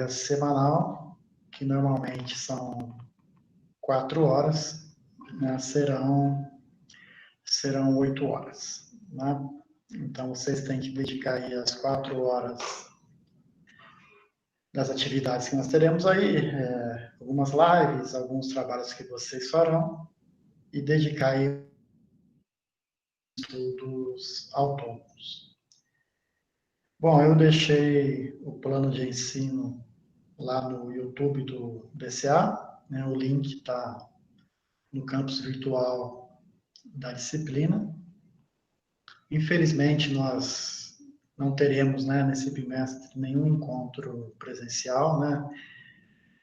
semanal, que normalmente são 4 horas, né, serão 8 horas, né? Então, vocês têm que dedicar aí as 4 horas das atividades que nós teremos aí, algumas lives, alguns trabalhos que vocês farão, e dedicar aí estudos autônomos. Bom, eu deixei o plano de ensino lá no YouTube do DCA, né? O link está no campus virtual da disciplina. Infelizmente, nós não teremos, né, nesse bimestre nenhum encontro presencial, né?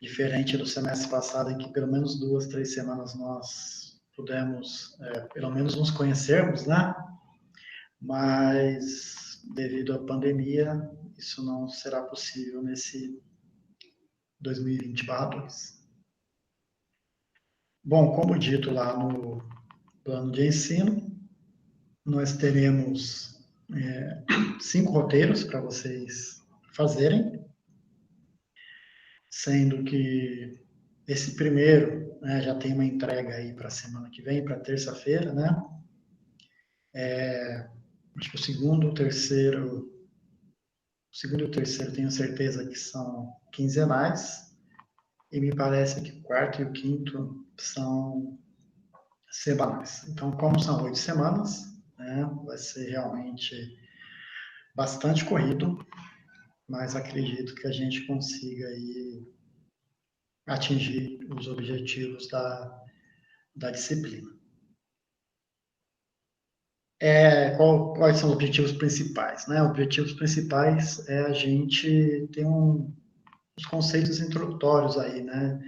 Diferente do semestre passado, em que pelo menos 2, 3 semanas nós pudemos, pelo menos nos conhecermos, né? Mas devido à pandemia, isso não será possível nesse 2020/2. Bom, como dito lá no plano de ensino, nós teremos 5 roteiros para vocês fazerem, sendo que esse primeiro, né, já tem uma entrega aí para a semana que vem, para terça-feira, né? Acho que o segundo e o terceiro tenho certeza que são quinzenais, e me parece que o quarto e o quinto são semanais. Então, como são 8 semanas, né, vai ser realmente bastante corrido, mas acredito que a gente consiga aí atingir os objetivos da disciplina. Quais são os objetivos principais? Né? Objetivos principais é a gente ter os conceitos introdutórios aí, né?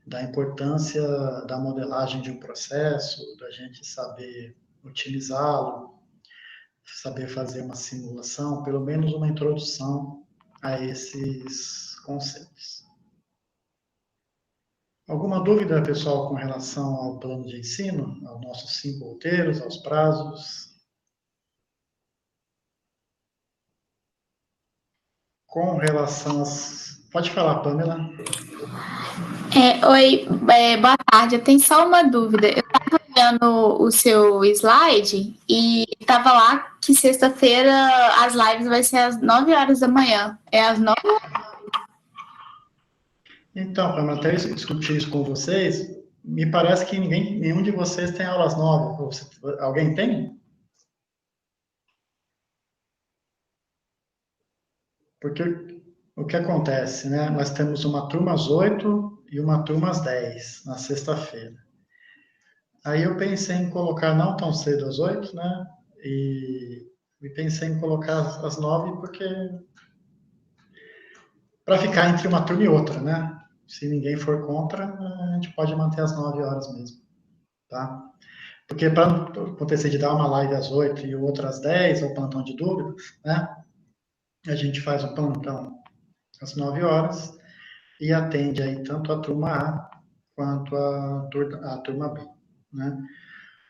Da importância da modelagem de um processo, da gente saber otimizá-lo, saber fazer uma simulação, pelo menos uma introdução a esses conceitos. Alguma dúvida, pessoal, com relação ao plano de ensino, aos nossos 5 roteiros, aos prazos? Com relação às... Pode falar, Pamela. Oi, boa tarde. Eu tenho só uma dúvida. Eu estava olhando o seu slide e estava lá que sexta-feira as lives vai ser às 9 horas da manhã. É às 9? Então, Pamela, até discutir isso com vocês, me parece que nenhum de vocês tem aulas 9. Alguém tem? Porque o que acontece, né? Nós temos uma turma às 8 e uma turma às 10, na sexta-feira. Aí eu pensei em colocar não tão cedo às 8, né? E pensei em colocar às 9 porque para ficar entre uma turma e outra, né? Se ninguém for contra, a gente pode manter às 9 horas mesmo, tá? Porque para não acontecer de dar uma live às 8 e outra às 10, ou plantão de dúvidas, né? A gente faz o plantão às 9 horas e atende aí tanto a turma A quanto a turma B, né?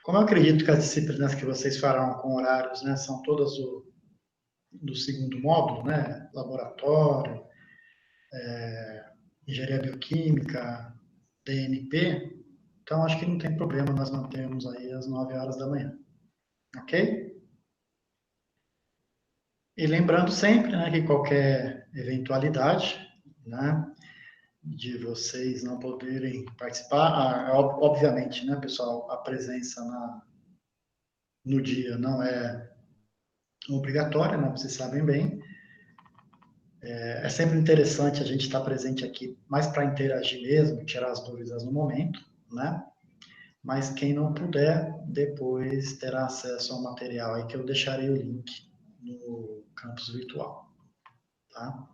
Como eu acredito que as disciplinas que vocês farão com horários, né, são todas do segundo módulo, né? Laboratório, engenharia bioquímica, DNP, então acho que não tem problema nós mantermos aí às 9 horas da manhã, ok? E lembrando sempre, né, que qualquer eventualidade, né, de vocês não poderem participar, obviamente, né, pessoal, a presença no dia não é obrigatória, né, vocês sabem bem. É sempre interessante a gente estar presente aqui, mais para interagir mesmo, tirar as dúvidas no momento, né? Mas quem não puder, depois terá acesso ao material aí que eu deixarei o link no campus virtual, tá?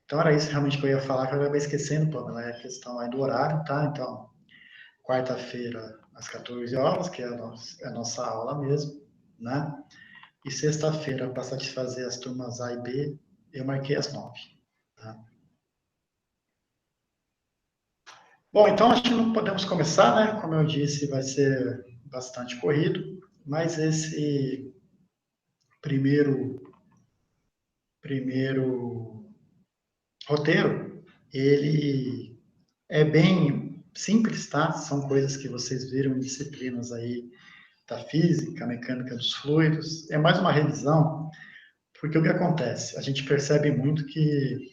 Então era isso realmente que eu ia falar, que eu acabei esquecendo, Pamela, é a questão aí do horário, tá? Então, quarta-feira às 14 horas, que é a nossa aula mesmo, né? E sexta-feira, para satisfazer as turmas A e B, eu marquei às 9, tá? Bom, então acho que não podemos começar, né? Como eu disse, vai ser bastante corrido, mas esse primeiro roteiro, ele é bem simples, tá? São coisas que vocês viram em disciplinas aí da física, mecânica dos fluidos. É mais uma revisão, porque o que acontece? A gente percebe muito que,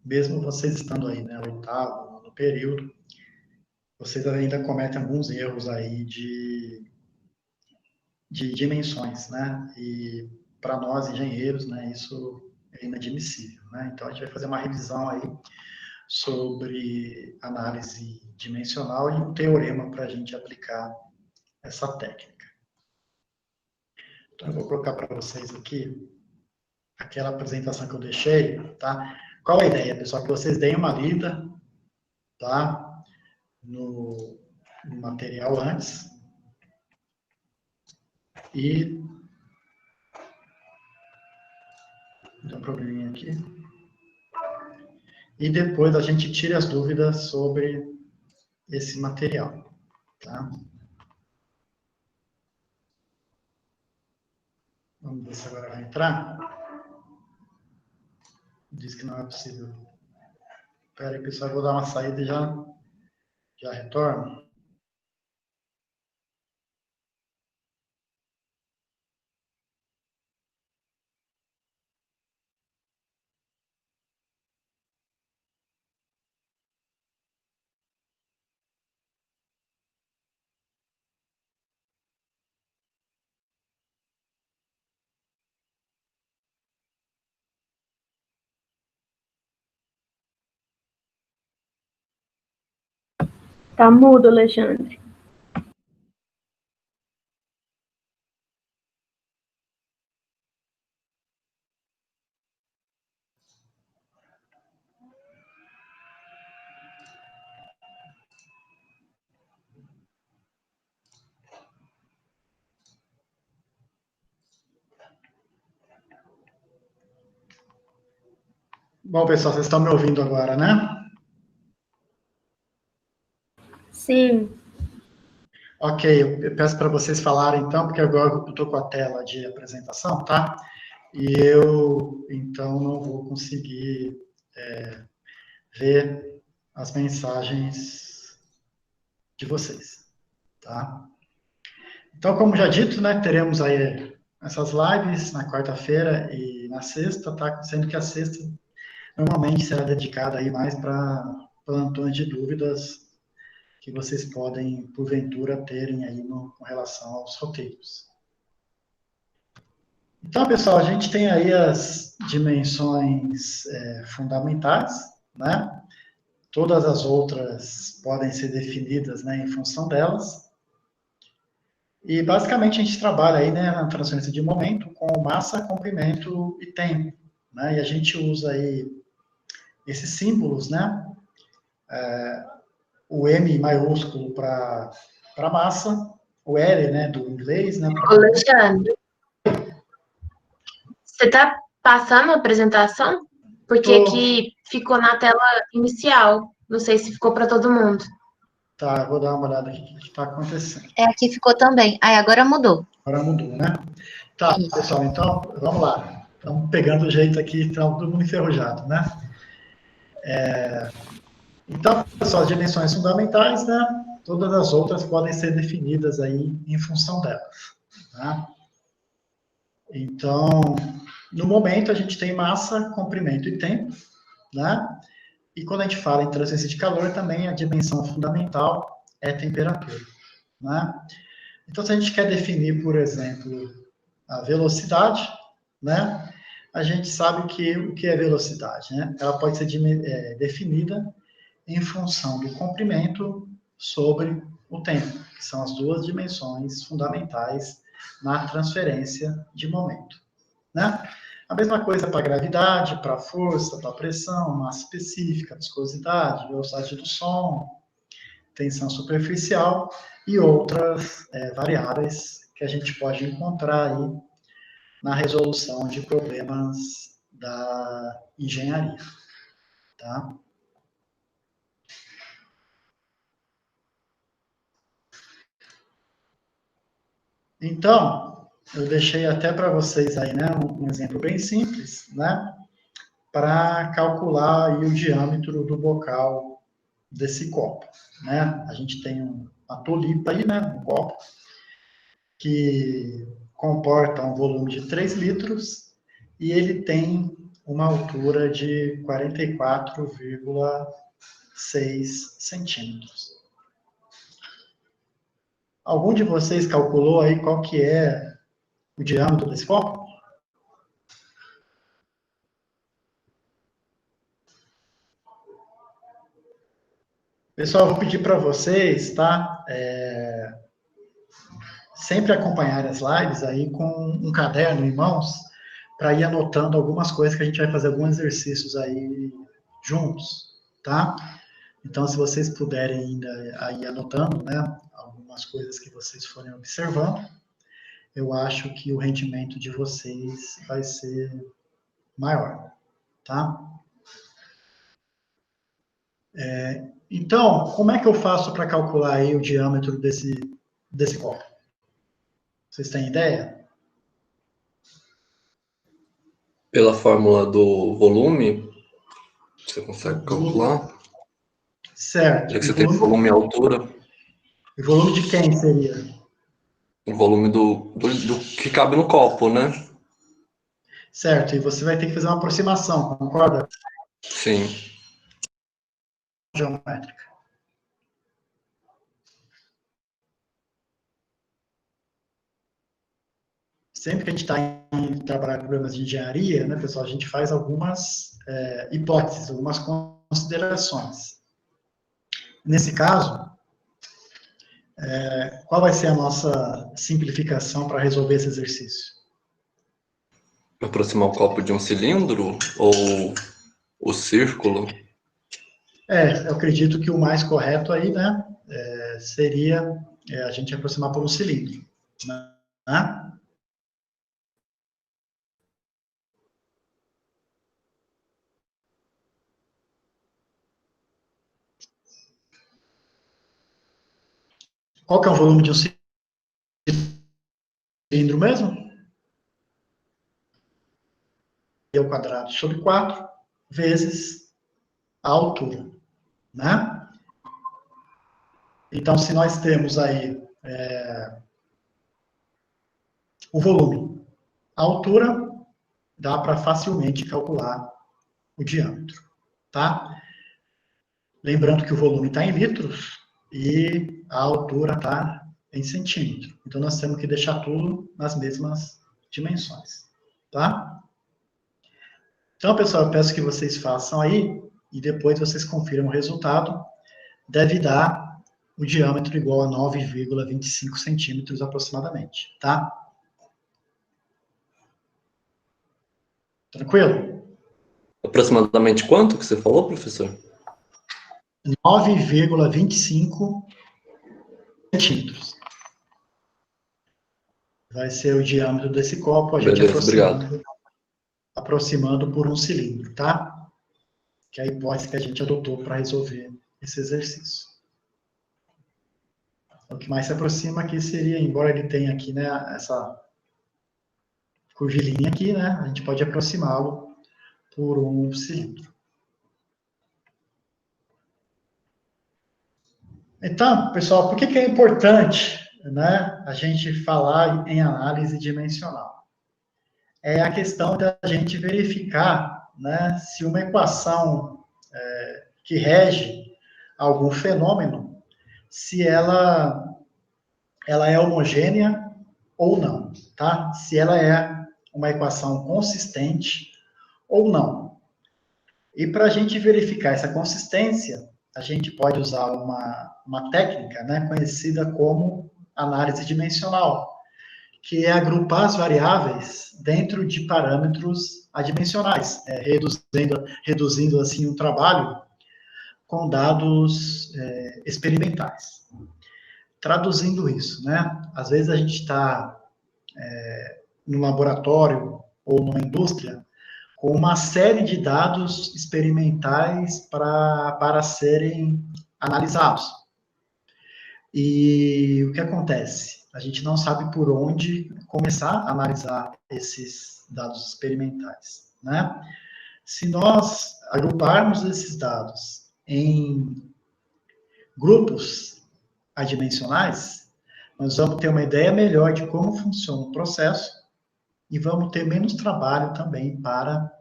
mesmo vocês estando aí, né, oitavo, no período, vocês ainda cometem alguns erros aí de dimensões, né? E para nós, engenheiros, né, isso é inadmissível, né? Então, a gente vai fazer uma revisão aí sobre análise dimensional e um teorema para a gente aplicar essa técnica. Então, eu vou colocar para vocês aqui aquela apresentação que eu deixei, tá? Qual a ideia, pessoal? Que vocês deem uma lida, tá? No material antes. E... deu um probleminha aqui. E depois a gente tira as dúvidas sobre esse material, tá? Vamos ver se agora vai entrar. Diz que não é possível. Espera aí, pessoal, eu vou dar uma saída e já retorno. Tá mudo, Alexandre. Bom, pessoal, vocês estão me ouvindo agora, né? Sim. Ok, eu peço para vocês falarem então, porque agora eu estou com a tela de apresentação, tá? E eu, então, não vou conseguir ver as mensagens de vocês, tá? Então, como já dito, né, teremos aí essas lives na quarta-feira e na sexta, tá? Sendo que a sexta normalmente será dedicada aí mais para plantões de dúvidas que vocês podem, porventura, terem aí com relação aos roteiros. Então, pessoal, a gente tem aí as dimensões fundamentais, né? Todas as outras podem ser definidas, né, em função delas. E, basicamente, a gente trabalha aí, né, na transferência de momento com massa, comprimento e tempo, né? E a gente usa aí esses símbolos, né? O M maiúsculo para massa, o L, né, do inglês, né? Alexandre, você tá passando a apresentação? Porque aqui ficou na tela inicial. Não sei se ficou para todo mundo. Tá, eu vou dar uma olhada aqui o que está acontecendo. Aqui ficou também. Aí agora mudou. Agora mudou, né? Tá, pessoal, então, vamos lá. Estamos pegando o jeito aqui, está todo mundo enferrujado, né? Então, pessoal, as dimensões fundamentais, né? Todas as outras podem ser definidas aí em função delas, tá? Então, no momento, a gente tem massa, comprimento e tempo, né? E quando a gente fala em transferência de calor, também a dimensão fundamental é temperatura, né? Então, se a gente quer definir, por exemplo, a velocidade, né? A gente sabe que o que é velocidade, né? Ela pode ser definida em função do comprimento sobre o tempo, que são as duas dimensões fundamentais na transferência de momento, né? A mesma coisa para a gravidade, para a força, para a pressão, massa específica, viscosidade, velocidade do som, tensão superficial e outras variáveis que a gente pode encontrar aí na resolução de problemas da engenharia, tá? Então, eu deixei até para vocês aí, né, um exemplo bem simples, né, para calcular aí o diâmetro do bocal desse copo, né? A gente tem uma tulipa aí, né, um copo, que comporta um volume de 3 litros e ele tem uma altura de 44,6 centímetros. Algum de vocês calculou aí qual que é o diâmetro desse copo? Pessoal, eu vou pedir para vocês, tá? Sempre acompanhar as lives aí com um caderno em mãos, para ir anotando algumas coisas que a gente vai fazer, alguns exercícios aí juntos, tá? Então, se vocês puderem ainda aí anotando, né, algumas coisas que vocês forem observando, eu acho que o rendimento de vocês vai ser maior, tá? Então, como é que eu faço para calcular aí o diâmetro desse copo? Vocês têm ideia? Pela fórmula do volume, você consegue calcular? Certo. Já que você tem volume e altura. E volume de quem seria? O volume do que cabe no copo, né? Certo, e você vai ter que fazer uma aproximação, concorda? Sim. Geométrica. Sempre que a gente está em trabalhar com problemas de engenharia, né, pessoal, a gente faz algumas hipóteses, algumas considerações. Nesse caso, qual vai ser a nossa simplificação para resolver esse exercício? Aproximar o copo de um cilindro ou o círculo? Eu acredito que o mais correto aí, né, seria a gente aproximar por um cilindro, né? Qual que é o volume de um cilindro mesmo? E ao quadrado sobre 4 vezes a altura, né? Então, se nós temos aí o volume, a altura, dá para facilmente calcular o diâmetro, tá? Lembrando que o volume está em litros e a altura está em centímetro. Então, nós temos que deixar tudo nas mesmas dimensões, tá? Então, pessoal, eu peço que vocês façam aí e depois vocês confiram o resultado. Deve dar o diâmetro igual a 9,25 centímetros aproximadamente, tá? Tranquilo? Aproximadamente quanto que você falou, professor? 9,25 centímetros. Vai ser o diâmetro desse copo, a gente aproximando por um cilindro, tá? Que é a hipótese que a gente adotou para resolver esse exercício. O que mais se aproxima aqui seria, embora ele tenha aqui, né, essa curvilínea aqui, né, a gente pode aproximá-lo por um cilindro. Então, pessoal, por que é importante, né, a gente falar em análise dimensional? É a questão da gente verificar, né, se uma equação que rege algum fenômeno, se ela é homogênea ou não, tá? Se ela é uma equação consistente ou não. E para a gente verificar essa consistência, a gente pode usar uma técnica, né, conhecida como análise dimensional, que é agrupar as variáveis dentro de parâmetros adimensionais, reduzindo assim o trabalho com dados experimentais. Traduzindo isso, né? Às vezes a gente está no laboratório ou numa indústria com uma série de dados experimentais para serem analisados. E o que acontece? A gente não sabe por onde começar a analisar esses dados experimentais, né? Se nós agruparmos esses dados em grupos adimensionais, nós vamos ter uma ideia melhor de como funciona o processo e vamos ter menos trabalho também para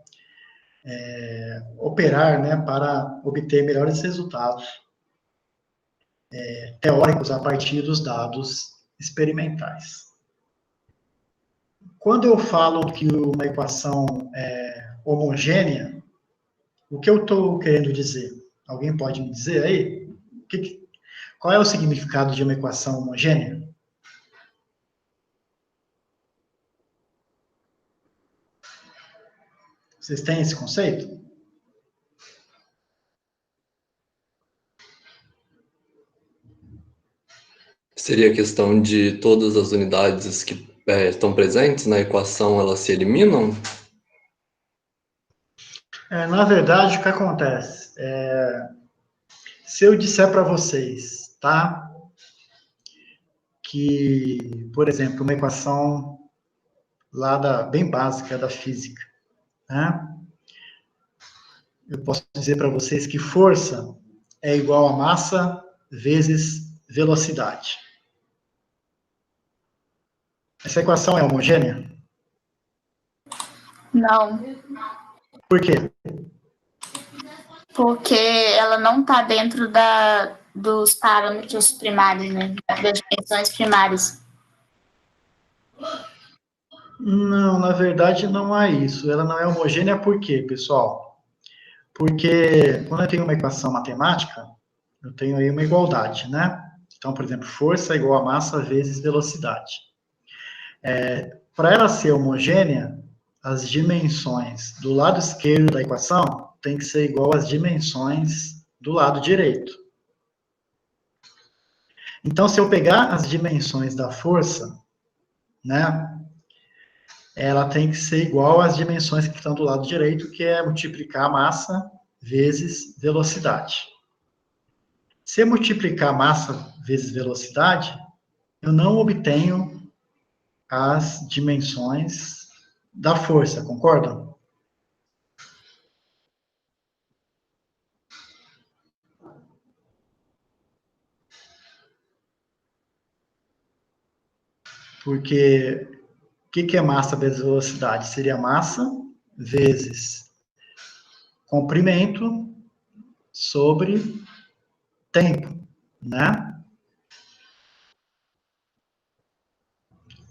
operar, né, para obter melhores resultados teóricos a partir dos dados experimentais. Quando eu falo que uma equação é homogênea, o que eu estou querendo dizer? Alguém pode me dizer aí? Qual é o significado de uma equação homogênea? Vocês têm esse conceito? Seria a questão de todas as unidades que estão presentes na equação, elas se eliminam? Na verdade, o que acontece? Se eu disser para vocês, tá? Que, por exemplo, uma equação lá bem básica da física, né? Eu posso dizer para vocês que força é igual a massa vezes velocidade. Essa equação é homogênea? Não, Por quê? porque ela não está dentro dos parâmetros primários, né? Das dimensões primárias. Não, na verdade não é isso. Ela não é homogênea por quê, pessoal? Porque quando eu tenho uma equação matemática, eu tenho aí uma igualdade, né? Então, por exemplo, força é igual a massa vezes velocidade. Para ela ser homogênea, as dimensões do lado esquerdo da equação tem que ser igual às dimensões do lado direito. Então, se eu pegar as dimensões da força, né, ela tem que ser igual às dimensões que estão do lado direito, que é multiplicar a massa vezes velocidade. Se eu multiplicar massa vezes velocidade, eu não obtenho as dimensões da força, concordam? Porque o que é massa vezes velocidade? Seria massa vezes comprimento sobre tempo, né?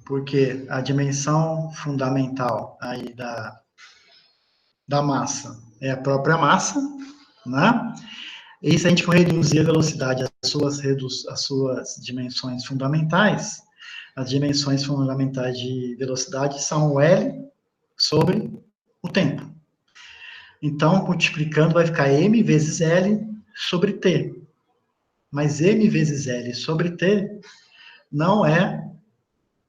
Porque a dimensão fundamental aí da massa é a própria massa, né? E se a gente for reduzir a velocidade às suas dimensões fundamentais, as dimensões fundamentais de velocidade são o L sobre o tempo. Então, multiplicando, vai ficar m vezes L sobre t. Mas m vezes L sobre t não é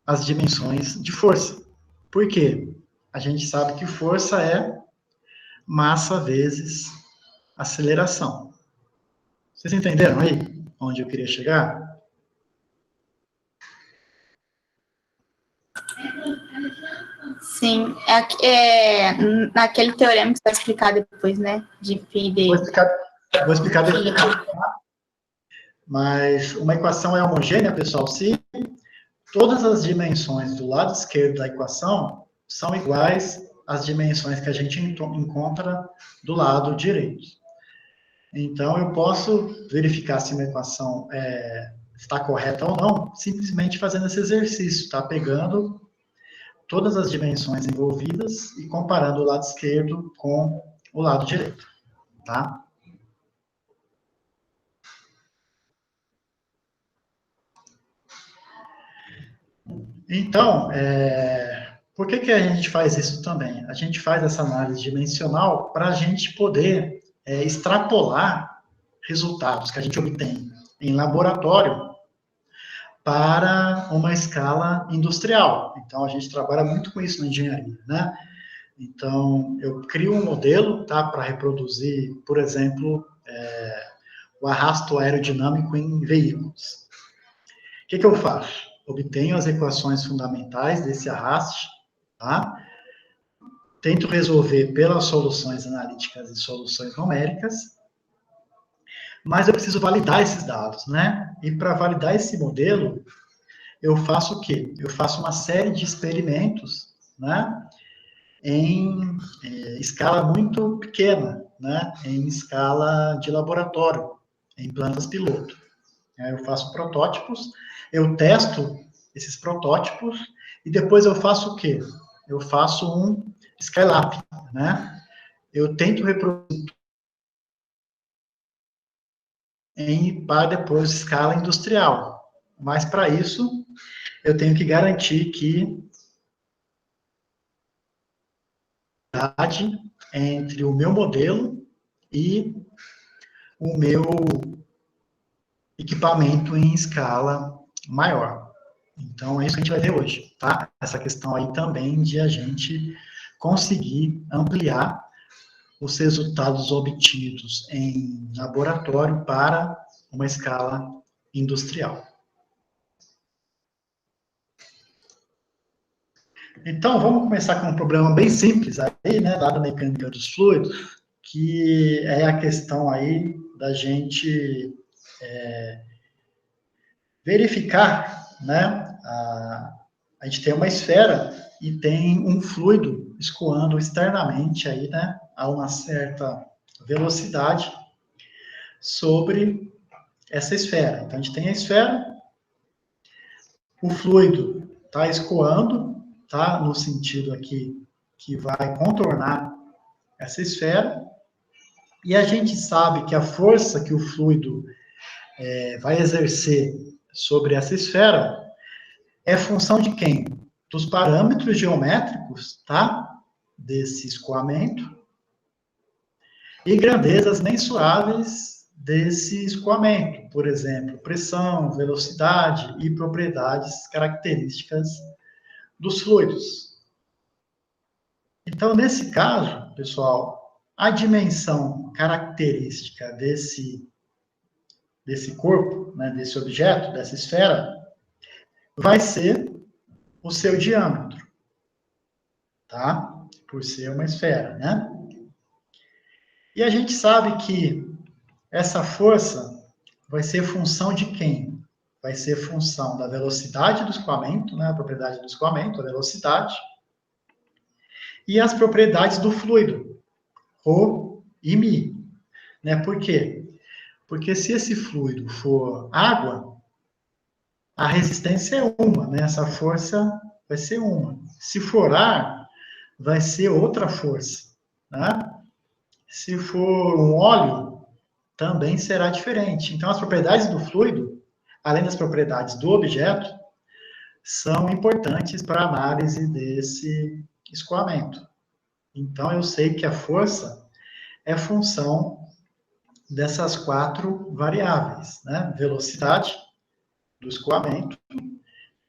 as dimensões de força. Por quê? A gente sabe que força é massa vezes aceleração. Vocês entenderam aí onde eu queria chegar? Sim, naquele teorema que você vai explicar depois, né? De π d. Vou explicar depois. Mas uma equação é homogênea, pessoal, se todas as dimensões do lado esquerdo da equação são iguais às dimensões que a gente encontra do lado direito. Então, eu posso verificar se uma equação está correta ou não, simplesmente fazendo esse exercício, tá? Pegando todas as dimensões envolvidas e comparando o lado esquerdo com o lado direito, tá? Então, por que a gente faz isso também? A gente faz essa análise dimensional para a gente poder extrapolar resultados que a gente obtém em laboratório para uma escala industrial. Então, a gente trabalha muito com isso na engenharia, né? Então, eu crio um modelo, tá, para reproduzir, por exemplo, o arrasto aerodinâmico em veículos. O que eu faço? Obtenho as equações fundamentais desse arraste, tá? tento resolver pelas soluções analíticas e soluções numéricas, mas eu preciso validar esses dados, né? E para validar esse modelo, eu faço o quê? Eu faço uma série de experimentos, né? Em escala muito pequena, né? Em escala de laboratório, em plantas piloto. Eu faço protótipos, eu testo esses protótipos e depois eu faço o quê? Eu faço um scale-up, né? Eu tento reproduzir para depois escala industrial. Mas para isso, eu tenho que garantir que entre o meu modelo e o meu equipamento em escala maior. Então, é isso que a gente vai ver hoje, tá? Essa questão aí também de a gente conseguir ampliar os resultados obtidos em laboratório para uma escala industrial. Então, vamos começar com um problema bem simples aí, né, dada a mecânica dos fluidos, que é a questão aí da gente verificar, né, a gente tem uma esfera e tem um fluido escoando externamente aí, né, a uma certa velocidade sobre essa esfera. Então, a gente tem a esfera, o fluido está escoando, tá, no sentido aqui que vai contornar essa esfera, e a gente sabe que a força que o fluido vai exercer sobre essa esfera é função de quem? Dos parâmetros geométricos, tá? Desse escoamento e grandezas mensuráveis desse escoamento, por exemplo, pressão, velocidade e propriedades características dos fluidos. Então, nesse caso, pessoal, a dimensão característica desse corpo, né, desse objeto, dessa esfera, vai ser o seu diâmetro, tá? Por ser uma esfera, né? E a gente sabe que essa força vai ser função de quem? Vai ser função da velocidade do escoamento, né? A propriedade do escoamento, a velocidade, e as propriedades do fluido, Rho e Mi, né? Por quê? Porque se esse fluido for água, a resistência é uma, né? Essa força vai ser uma. Se for ar, vai ser outra força, né? Se for um óleo, também será diferente. Então, as propriedades do fluido, além das propriedades do objeto, são importantes para a análise desse escoamento. Então, eu sei que a força é função dessas 4 variáveis, né? Velocidade do escoamento,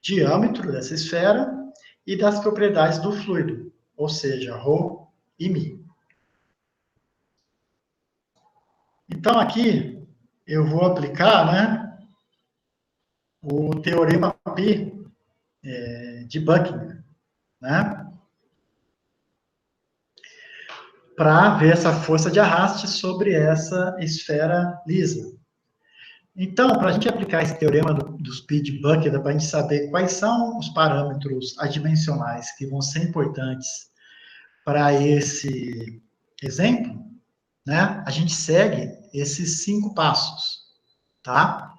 diâmetro dessa esfera e das propriedades do fluido, ou seja, Rho e Mi. Então, aqui, eu vou aplicar, né, o teorema Pi de Buchner, né, para ver essa força de arraste sobre essa esfera lisa. Então, para a gente aplicar esse teorema dos Pi de Buchner, para a gente saber quais são os parâmetros adimensionais que vão ser importantes para esse exemplo, né, a gente segue esses 5 passos, tá?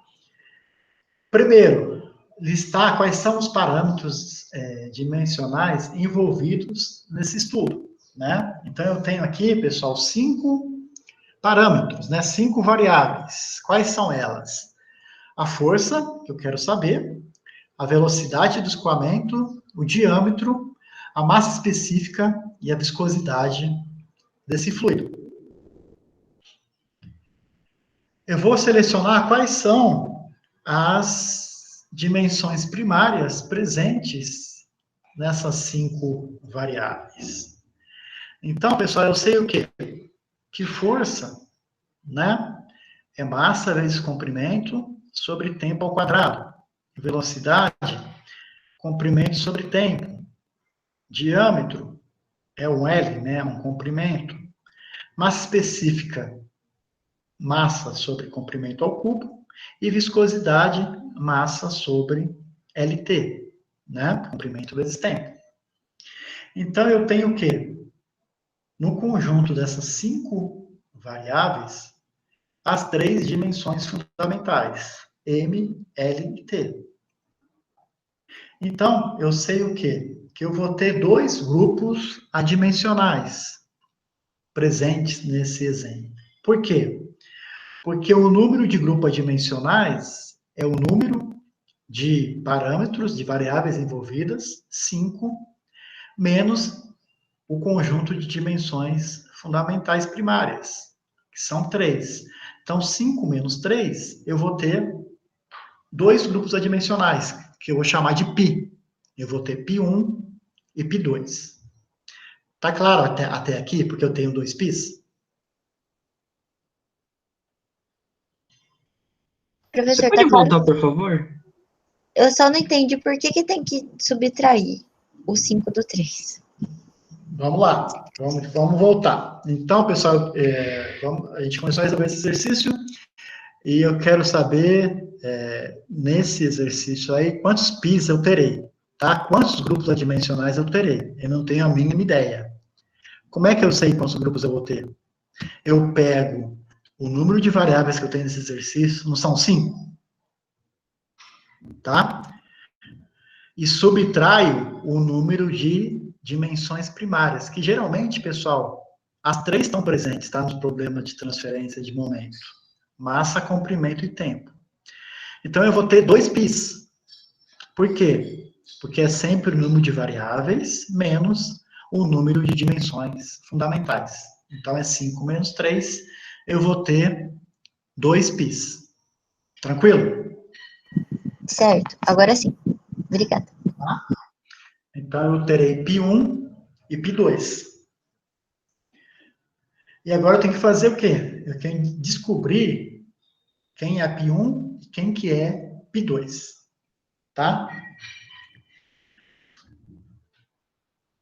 Primeiro, listar quais são os parâmetros dimensionais envolvidos nesse estudo, né? Então, eu tenho aqui, pessoal, 5 parâmetros, né? 5 variáveis. Quais são elas? A força, que eu quero saber, a velocidade do escoamento, o diâmetro, a massa específica e a viscosidade desse fluido. Eu vou selecionar quais são as dimensões primárias presentes nessas 5 variáveis. Então, pessoal, eu sei o quê? Que força, né, é massa vezes comprimento sobre tempo ao quadrado. Velocidade, comprimento sobre tempo. Diâmetro, é um L, né, um comprimento. Massa específica, massa sobre comprimento ao cubo, e viscosidade, massa sobre LT, né, comprimento vezes tempo. Então, eu tenho o quê? No conjunto dessas 5 variáveis, as 3 dimensões fundamentais, M, L e T. Então, eu sei o quê? Que eu vou ter 2 grupos adimensionais presentes nesse exemplo. Por quê? Porque o número de grupos adimensionais é o número de parâmetros, de variáveis envolvidas, 5, menos o conjunto de dimensões fundamentais primárias, que são 3. Então, 5 menos 3, eu vou ter 2 grupos adimensionais, que eu vou chamar de π. Eu vou ter π1 e π2. Tá claro até aqui, porque eu tenho 2 πs? Você Professor, pode tá claro? voltar, por favor? Eu só não entendi por que tem que subtrair o 5 do 3. Vamos lá, vamos voltar. Então, pessoal, a gente começou a resolver esse exercício e eu quero saber, nesse exercício aí, quantos πs eu terei, tá? Quantos grupos adimensionais eu terei? Eu não tenho a mínima ideia. Como é que eu sei quantos grupos eu vou ter? Eu pego o número de variáveis que eu tenho nesse exercício, não são 5? Tá? E subtraio o número de dimensões primárias, que geralmente, pessoal, as 3 estão presentes, tá? Nos problemas de transferência de momento. Massa, comprimento e tempo. Então, eu vou ter 2 πs. Por quê? Porque é sempre o número de variáveis menos o número de dimensões fundamentais. Então, é 5 menos 3, eu vou ter 2 πs. Tranquilo? Certo, agora sim. Obrigada. Tá? Então, eu terei π1 e π2. E agora eu tenho que fazer o quê? Eu tenho que descobrir quem é π1 e quem que é π2. Tá?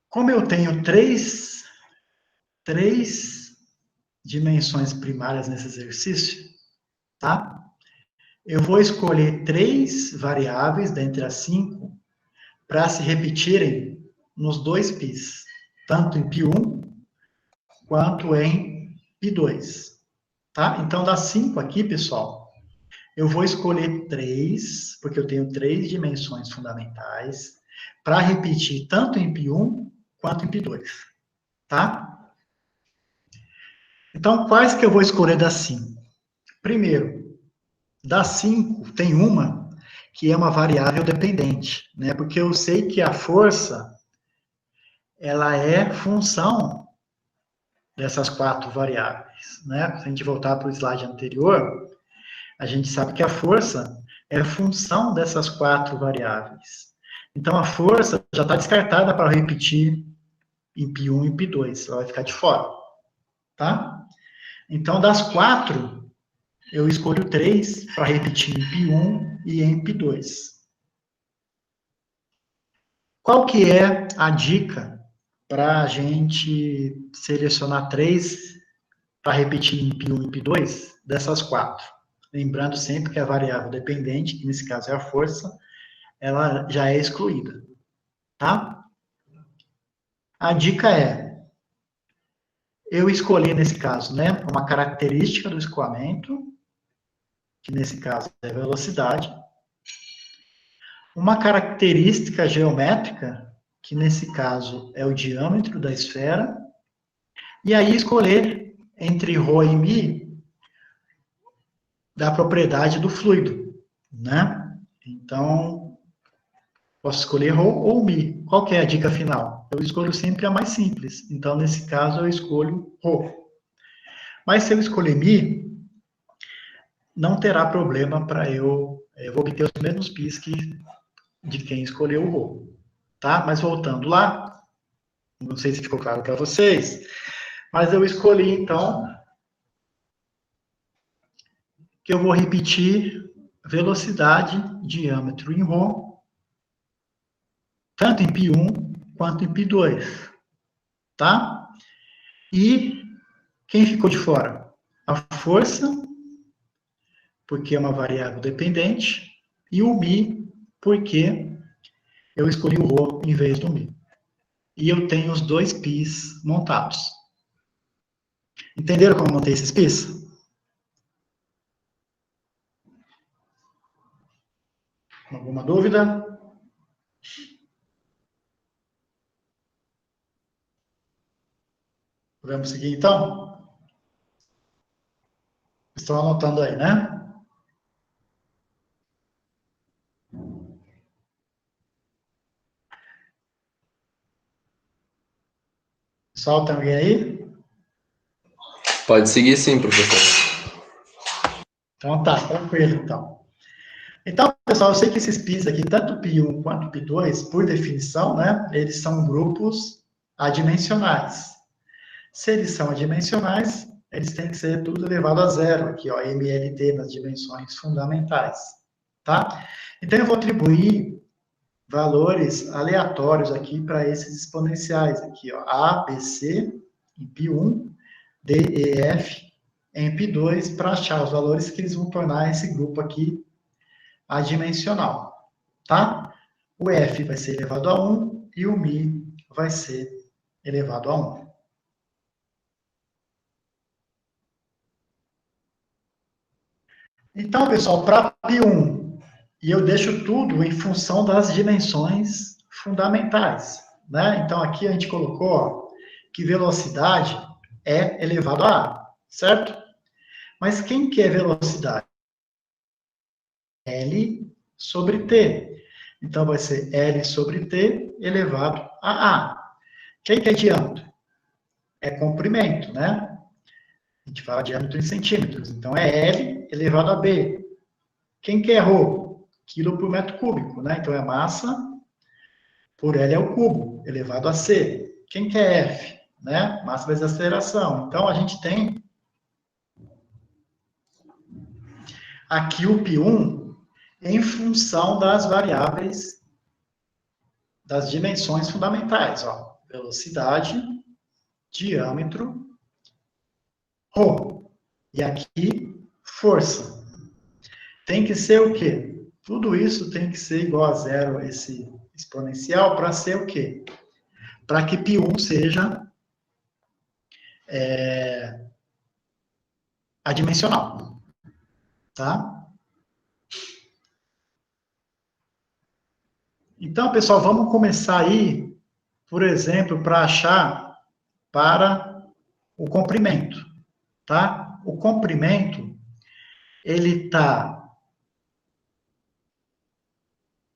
Como eu tenho três dimensões primárias nesse exercício, tá? Eu vou escolher 3 variáveis dentre as 5 para se repetirem nos 2 πs, tanto em π1 quanto em π2, tá? Então, das 5 aqui, pessoal, eu vou escolher 3, porque eu tenho 3 dimensões fundamentais, para repetir tanto em π1 quanto em π2, tá? Então, quais que eu vou escolher das 5? Primeiro, das 5, tem uma que é uma variável dependente, né? Porque eu sei que a força, ela é função dessas 4 variáveis, né? Se a gente voltar para o slide anterior, a gente sabe que a força é função dessas 4 variáveis. Então, a força já está descartada para repetir em π1 e π2, ela vai ficar de fora, tá? Então, das 4, eu escolho 3 para repetir em π1 e em π2. Qual que é a dica para a gente selecionar 3 para repetir em π1 e π2 dessas 4? Lembrando sempre que a variável dependente, que nesse caso é a força, ela já é excluída, tá? A dica é, eu escolhi nesse caso, né, uma característica do escoamento, que nesse caso é a velocidade, uma característica geométrica, que nesse caso é o diâmetro da esfera, e aí escolher entre ρ e μ da propriedade do fluido, né? Então, posso escolher ρ ou μ. Qual que é a dica final? Eu escolho sempre a mais simples. Então, nesse caso, eu escolho ρ. Mas se eu escolher μ, não terá problema para eu vou obter os mesmos πs de quem escolheu o ρ. Tá? Mas voltando lá, não sei se ficou claro para vocês, mas eu escolhi, então, que eu vou repetir velocidade, diâmetro em ρ, tanto em π1 quanto em π2. tá? E quem ficou de fora? A força, porque é uma variável dependente, e o mi, porque eu escolhi o rho em vez do mi. E eu tenho os dois pis montados. Entenderam como montei esses pis? Alguma dúvida? Vamos seguir, então? Estão anotando aí, né? Pessoal, tem alguém aí? Pode seguir sim, professor. Então tá, tranquilo, então. Então, pessoal, eu sei que esses PIs aqui, tanto o Pi1 quanto o Pi2, por definição, né, eles são grupos adimensionais. Se eles são adimensionais, eles têm que ser tudo elevado a zero, aqui, ó, MLT nas dimensões fundamentais, tá? Então, eu vou atribuir valores aleatórios aqui para esses exponenciais aqui, ó, A, B, C em Pi1, D, E, F em Pi2, para achar os valores que eles vão tornar esse grupo aqui adimensional, tá? O F vai ser elevado a 1 e o Mi vai ser elevado a 1. Então, pessoal, para Pi1, e eu deixo tudo em função das dimensões fundamentais, né? Então, aqui a gente colocou, ó, que velocidade é elevado a A, certo? Mas quem que é velocidade? L sobre T. Então, vai ser L sobre T elevado a A. Quem que é diâmetro? É comprimento, né? A gente fala diâmetro em centímetros. Então, é L elevado a B. Quem que é ρ? Quilo por metro cúbico, né? Então, é massa por L ao cubo, elevado a C. Quem que é F? Né? Massa vezes aceleração. Então, a gente tem aqui o Pi1 em função das variáveis das dimensões fundamentais, ó. Velocidade, diâmetro, ρ. E aqui, força. Tem que ser o quê? Tudo isso tem que ser igual a zero, esse exponencial, para ser o quê? Para que Pi1 seja adimensional. Tá? Então, pessoal, vamos começar aí, por exemplo, para achar para o comprimento. Tá? O comprimento, ele está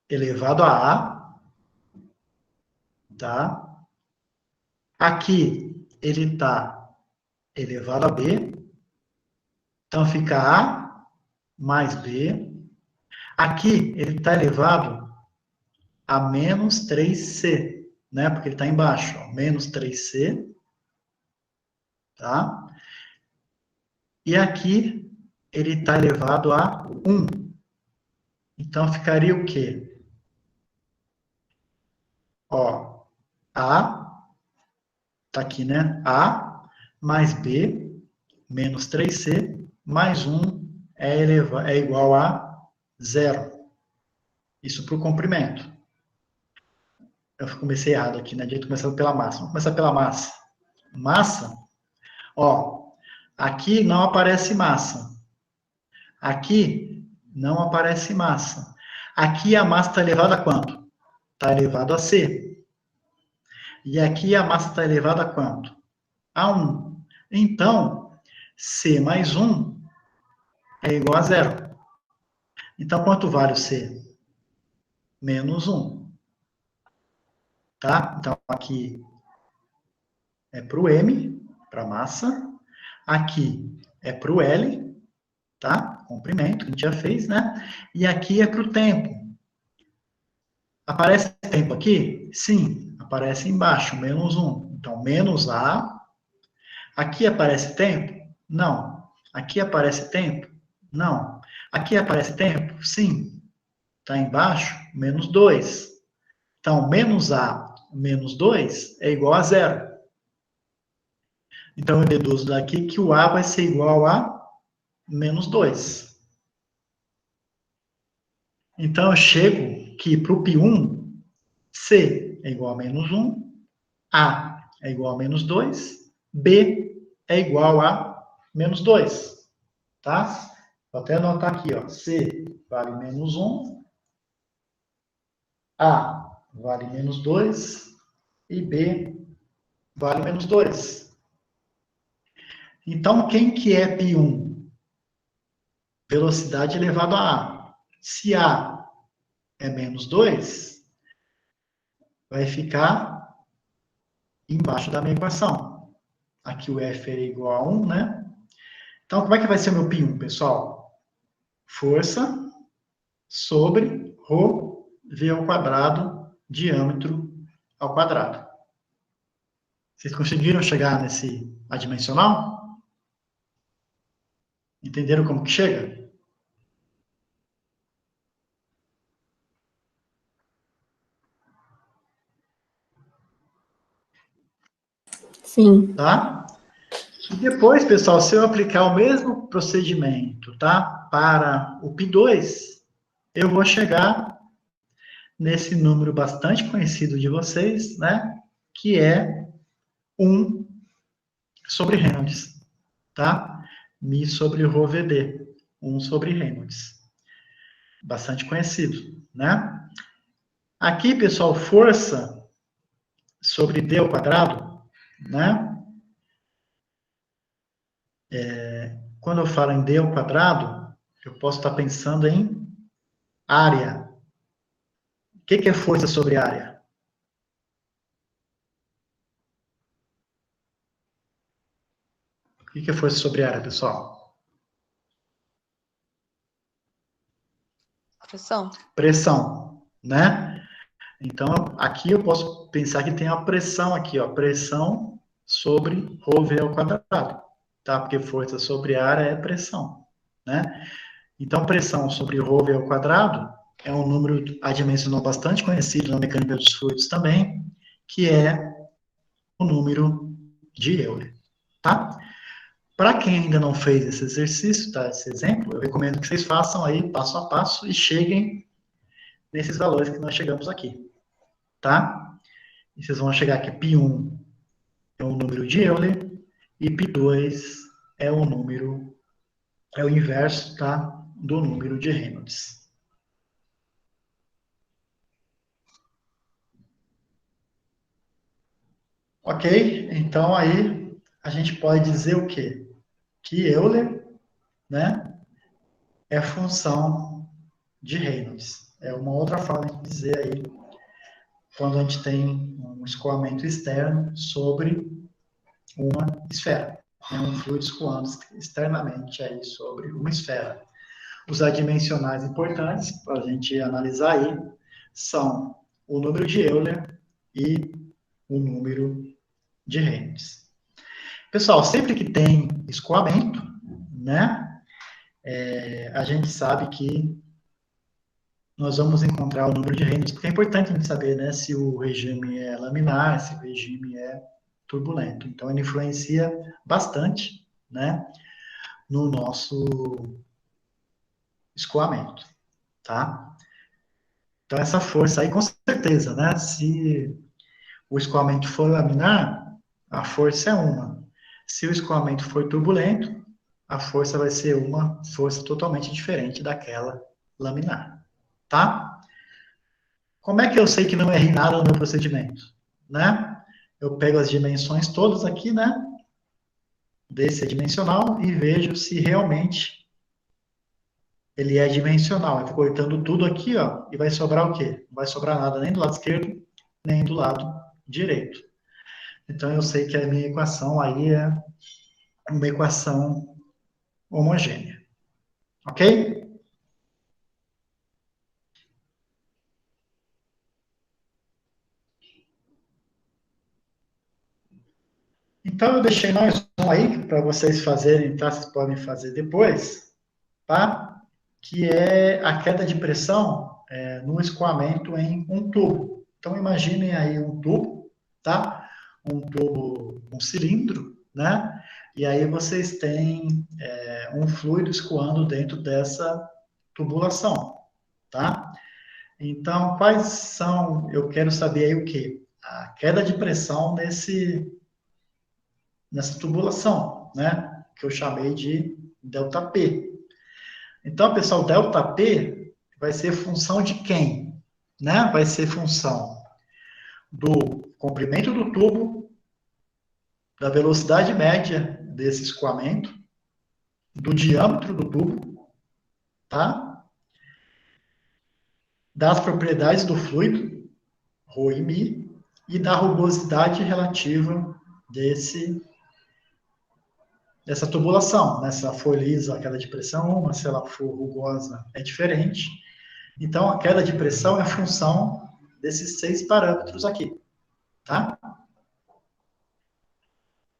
elevado a A, tá? Aqui, ele está elevado a B, então fica A mais B. Aqui, ele está elevado a menos 3C, né? Porque ele está embaixo, ó, menos 3C, tá? E aqui, ele está elevado a 1. Então, ficaria o quê? Ó, A, tá aqui, né? A mais B, menos 3C, mais 1 é igual a 0. Isso para o comprimento. Eu comecei errado aqui, né? Devia começar pela massa. Vamos começar pela massa. Massa, ó, aqui não aparece massa. Aqui não aparece massa. Aqui a massa está elevada a quanto? Está elevado a C. E aqui a massa está elevada a quanto? A 1. Então, C mais 1 é igual a 0. Então, quanto vale o C? Menos 1. Tá? Então, aqui é para o M, para a massa. Aqui é para o L, tá? Comprimento, que a gente já fez, né? E aqui é para o tempo. Aparece tempo aqui? Sim, aparece embaixo, menos 1. Então, menos A. Aqui aparece tempo? Não. Aqui aparece tempo? Não. Aqui aparece tempo? Sim. Está embaixo, menos 2. Então, menos A menos 2 é igual a 0. Então, eu deduzo daqui que o A vai ser igual a menos 2. Então, eu chego que para o π1, C é igual a menos 1, A é igual a menos 2, B é igual a menos 2. Tá? Vou até anotar aqui, ó. C vale menos 1, A vale menos 2 e B vale menos 2. Então, quem que é π1? Velocidade elevado a A. Se A é menos 2, vai ficar embaixo da minha equação. Aqui o F é igual a 1, né? Então, como é que vai ser o meu π1, pessoal? Força sobre ρv ao quadrado, diâmetro ao quadrado. Vocês conseguiram chegar nesse adimensional? Entenderam como que chega? Sim. Tá? E depois, pessoal, se eu aplicar o mesmo procedimento, tá? Para o π2, eu vou chegar nesse número bastante conhecido de vocês, né? Que é 1 sobre Reynolds, tá? Mi sobre ρvd, 1 sobre Reynolds. Bastante conhecido, né? Aqui, pessoal, força sobre d ao quadrado, né? Quando eu falo em d ao quadrado, eu posso estar pensando em área. O que é força sobre área? O que é força sobre área, pessoal? Pressão. Pressão, né? Então, aqui eu posso pensar que tem a pressão aqui, ó, pressão sobre ρv ao quadrado, tá? Porque força sobre área é pressão, né? Então, pressão sobre ρv ao quadrado é um número adimensional bastante conhecido na mecânica dos fluidos também, que é o número de Euler, tá? Para quem ainda não fez esse exercício, tá? Esse exemplo, eu recomendo que vocês façam aí passo a passo e cheguem nesses valores que nós chegamos aqui, tá? E vocês vão chegar que π1 é o número de Euler e π2 é o número, é o inverso, tá? Do número de Reynolds. Ok? Então aí a gente pode dizer o quê? Que Euler, né, é função de Reynolds. É uma outra forma de dizer aí quando a gente tem um escoamento externo sobre uma esfera. É um fluido escoando externamente aí sobre uma esfera. Os adimensionais importantes para a gente analisar aí são o número de Euler e o número de Reynolds. Pessoal, sempre que tem escoamento, né, a gente sabe que nós vamos encontrar o número de Reynolds, porque é importante a gente saber, né, se o regime é laminar, se o regime é turbulento. Então, ele influencia bastante, né, no nosso escoamento, tá? Então, essa força aí, com certeza, né, se o escoamento for laminar, a força é uma. Se o escoamento for turbulento, a força vai ser uma força totalmente diferente daquela laminar, tá? Como é que eu sei que não errei nada no meu procedimento? Né? Eu pego as dimensões todas aqui, né? Desse adimensional e vejo se realmente ele é dimensional. Eu vou cortando tudo aqui, ó, e vai sobrar o quê? Não vai sobrar nada nem do lado esquerdo, nem do lado direito. Então, eu sei que a minha equação aí é uma equação homogênea. Ok? Então, eu deixei mais um aí para vocês fazerem, tá? Vocês podem fazer depois, tá? Que é a queda de pressão no escoamento em um tubo. Então, imaginem aí um tubo, tá? Um tubo, um cilindro, né? E aí vocês têm um fluido escoando dentro dessa tubulação, tá? Então, quais são, eu quero saber aí o quê? A queda de pressão nessa tubulação, né? Que eu chamei de ΔP. Então, pessoal, ΔP vai ser função de quem? Né? Vai ser função do comprimento do tubo, da velocidade média desse escoamento, do diâmetro do tubo, tá? Das propriedades do fluido, ρ e μ, e da rugosidade relativa dessa tubulação, né? Se ela for lisa, a queda de pressão, mas se ela for rugosa, é diferente. Então, a queda de pressão é a função desses 6 parâmetros aqui, tá?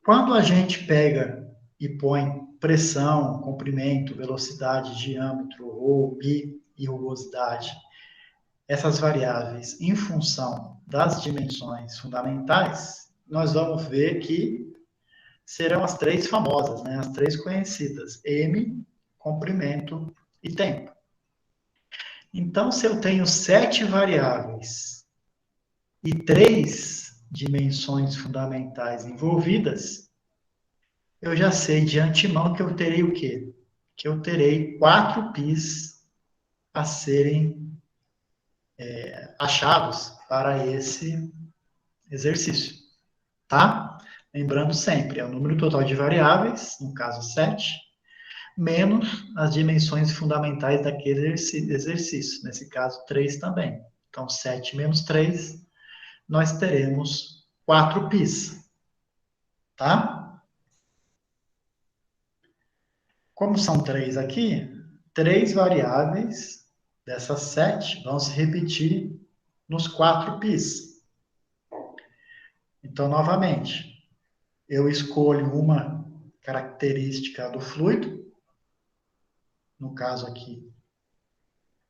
Quando a gente pega e põe pressão, comprimento, velocidade, diâmetro, ρ, μ e rugosidade, essas variáveis em função das dimensões fundamentais, nós vamos ver que serão as 3 famosas, né? As 3 conhecidas, m, comprimento e tempo. Então, se eu tenho 7 variáveis e 3 dimensões fundamentais envolvidas, eu já sei de antemão que eu terei o quê? Que eu terei 4 πs a serem achados para esse exercício, tá? Lembrando sempre, é o número total de variáveis, no caso 7, menos as dimensões fundamentais daquele exercício, nesse caso 3 também. Então, 7 menos 3, nós teremos 4 πs, tá? Como são 3 aqui, 3 variáveis dessas 7 vão se repetir nos 4 πs. Então, novamente, eu escolho uma característica do fluido, no caso aqui,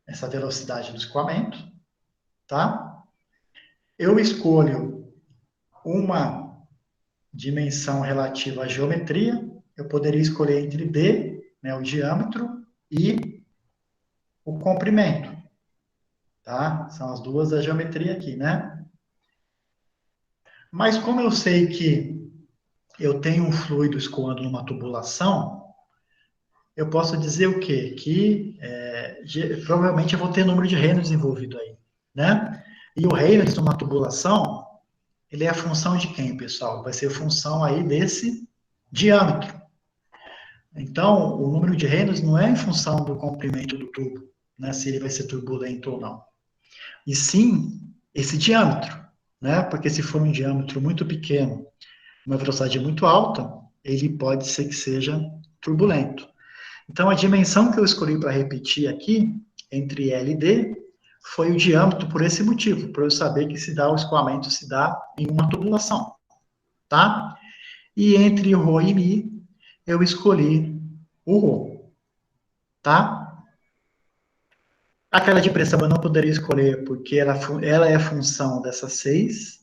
essa velocidade do escoamento, tá? Eu escolho uma dimensão relativa à geometria, eu poderia escolher entre D, né, o diâmetro, e o comprimento, tá? São as duas da geometria aqui, né? Mas como eu sei que eu tenho um fluido escoando numa tubulação, eu posso dizer o quê? Que provavelmente eu vou ter número de Reynolds envolvido aí, né? E o Reynolds numa tubulação, ele é a função de quem, pessoal? Vai ser função aí desse diâmetro. Então, o número de Reynolds não é em função do comprimento do tubo, né? Se ele vai ser turbulento ou não. E sim, esse diâmetro, né? Porque se for um diâmetro muito pequeno, uma velocidade muito alta, ele pode ser que seja turbulento. Então, a dimensão que eu escolhi para repetir aqui, entre L e D, foi o diâmetro por esse motivo, para eu saber que o escoamento se dá em uma tubulação, tá? E entre o ρ e μ, eu escolhi o ρ, tá? A queda de pressão eu não poderia escolher, porque ela é função dessas 6,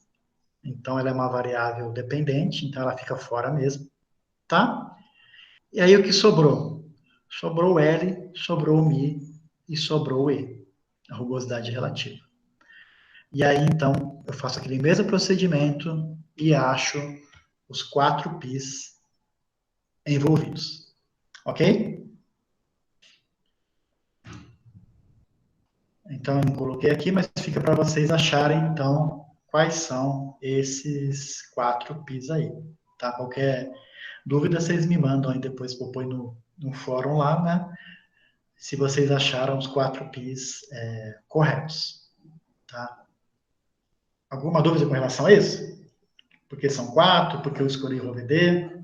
então ela é uma variável dependente, então ela fica fora mesmo, tá? E aí o que sobrou? Sobrou o L, sobrou o μ e sobrou o E, a rugosidade relativa. E aí, então, eu faço aquele mesmo procedimento e acho os 4 πs envolvidos. Ok? Então, eu não coloquei aqui, mas fica para vocês acharem, então, quais são esses 4 πs aí. Tá? Qualquer dúvida, vocês me mandam aí depois, eu ponho no fórum lá, né? Se vocês acharam os 4 πs corretos. Tá? Alguma dúvida com relação a isso? Porque são 4, porque eu escolhi o ROVD.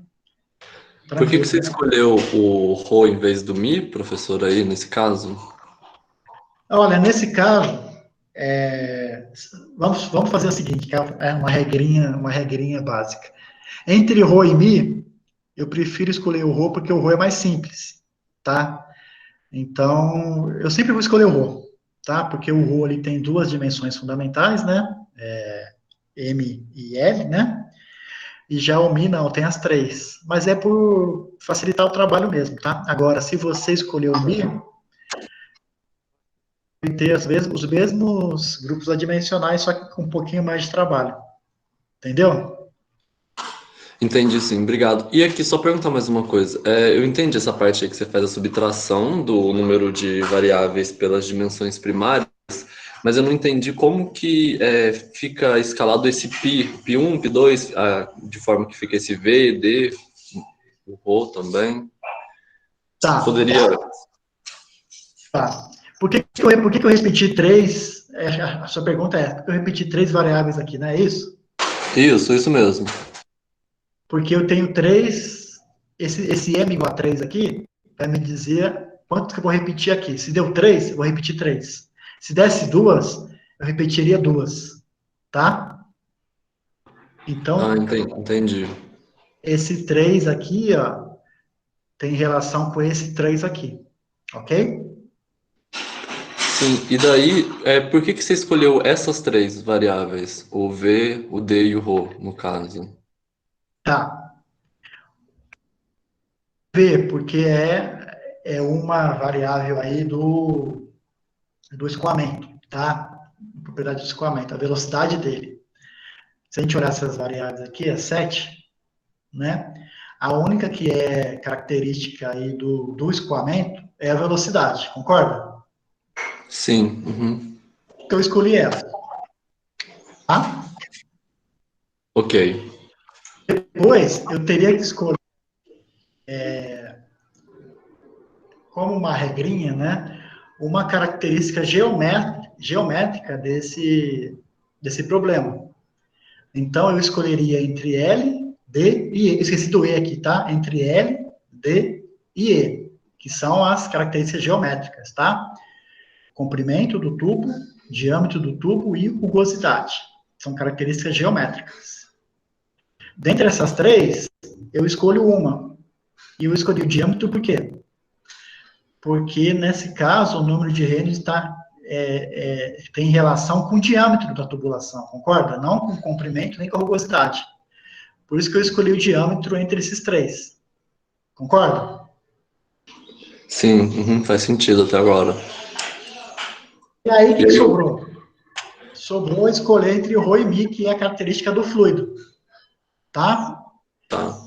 Por que você escolheu o ρ em vez do μ, professor, aí, nesse caso? Olha, nesse caso, vamos fazer o seguinte, que é uma regrinha básica. Entre ρ e μ, eu prefiro escolher o ρ porque o ρ é mais simples, tá? Então, eu sempre vou escolher o ρ, tá? Porque o ρ ele tem 2 dimensões fundamentais, né? M e L, né? E já o Mi não, tem as 3. Mas é por facilitar o trabalho mesmo, tá? Agora, se você escolher o Mi, vai ter os mesmos grupos adimensionais, só que com um pouquinho mais de trabalho. Entendeu? Entendi, sim, obrigado. E aqui, só perguntar mais uma coisa. Eu entendi essa parte aí que você faz a subtração do número de variáveis pelas dimensões primárias, mas eu não entendi como que fica escalado esse π1, π2, de forma que fica esse v, d, o ρ também. Tá. Poderia... Tá. Por que eu repeti 3? A sua pergunta é, por que eu repeti 3 variáveis aqui, não é isso? Isso mesmo. Porque eu tenho 3, esse m igual a 3 aqui, vai me dizer quanto que eu vou repetir aqui. Se deu 3, eu vou repetir 3. Se desse 2, eu repetiria 2. Tá? Então, Entendi. esse 3 aqui, ó, tem relação com esse 3 aqui. Ok? Sim, e daí, por que você escolheu essas 3 variáveis? O v, o d e o ρ, no caso? Tá. V, porque é uma variável aí do escoamento, tá? Propriedade do escoamento, a velocidade dele. Se a gente olhar essas variáveis aqui, é 7, né? A única que é característica aí do escoamento é a velocidade, concorda? Sim. Uhum. Então eu escolhi ela, tá? Ok. Depois, eu teria que escolher como uma regrinha, né? Uma característica geométrica desse problema. Então, eu escolheria entre L, D e E. Esqueci do E aqui, tá? Entre L, D e E, que são as características geométricas, tá? Comprimento do tubo, diâmetro do tubo e rugosidade. São características geométricas. Dentre essas 3, eu escolho uma. E eu escolhi o diâmetro por quê? Porque, nesse caso, o número de Reynolds tem relação com o diâmetro da tubulação, concorda? Não com o comprimento nem com a rugosidade. Por isso que eu escolhi o diâmetro entre esses 3. Concorda? Sim, faz sentido até agora. E aí, o que sobrou? Sobrou escolher entre o ρ e μ, que é a característica do fluido. Tá? Tá.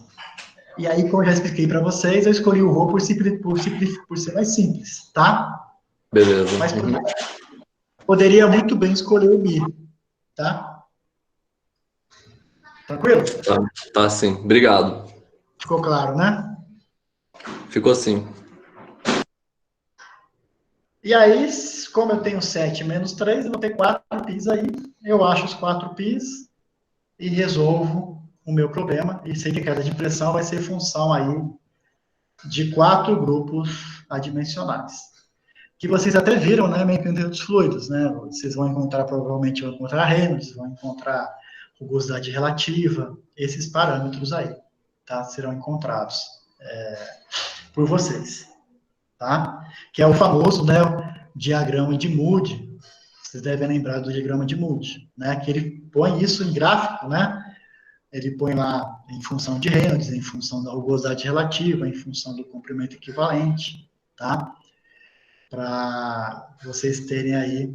E aí, como eu já expliquei para vocês, eu escolhi o ρ por ser mais simples. Tá? Beleza. Mas poderia muito bem escolher o μ. Tá? Tranquilo? Tá, sim. Obrigado. Ficou claro, né? Ficou sim. E aí, como eu tenho 7 menos 3, eu vou ter 4 πs aí. Eu acho os 4 πs e resolvo o meu problema. E sei que a queda de pressão vai ser função aí de 4 grupos adimensionais. Que vocês até viram, né, mecânica dos fluidos, né? Vocês vão encontrar, provavelmente, vão encontrar Reynolds, vão encontrar rugosidade relativa, esses parâmetros aí, tá? Serão encontrados por vocês, tá? Que é o famoso, né, diagrama de Moody. Vocês devem lembrar do diagrama de Moody, né? Que ele põe isso em gráfico, né? Ele põe lá em função de Reynolds, em função da rugosidade relativa, em função do comprimento equivalente, tá? Para vocês terem aí